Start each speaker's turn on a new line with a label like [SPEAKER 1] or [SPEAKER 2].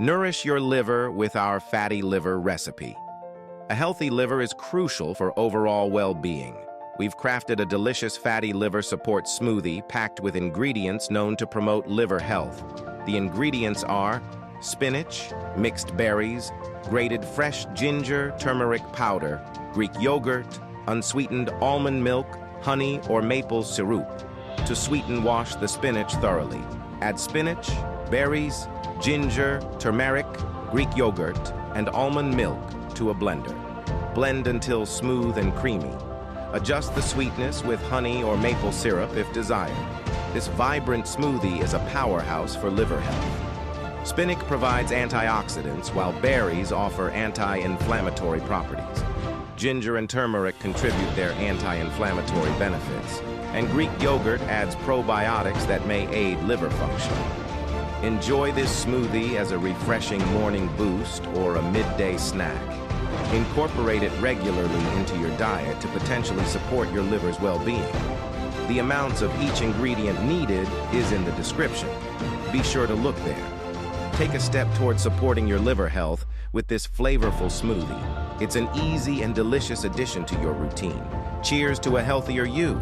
[SPEAKER 1] Nourish your liver with our fatty liver recipe. A healthy liver is crucial for overall well-being. We've crafted a delicious fatty liver support smoothie packed with ingredients known to promote liver health. The ingredients are spinach, mixed berries, grated fresh ginger, turmeric powder, Greek yogurt, unsweetened almond milk, honey or maple syrup. To sweeten, wash the spinach thoroughly. Add spinach, berries, ginger, turmeric, Greek yogurt, and almond milk to a blender. Blend until smooth and creamy. Adjust the sweetness with honey or maple syrup if desired. This vibrant smoothie is a powerhouse for liver health. Spinach provides antioxidants, while berries offer anti-inflammatory properties. Ginger and turmeric contribute their anti-inflammatory benefits, and Greek yogurt adds probiotics that may aid liver function. Enjoy this smoothie as a refreshing morning boost or a midday snack. Incorporate it regularly into your diet to potentially support your liver's well-being. The amounts of each ingredient needed is in the description. Be sure to look there. Take a step towards supporting your liver health with this flavorful smoothie. It's an easy and delicious addition to your routine. Cheers to a healthier you.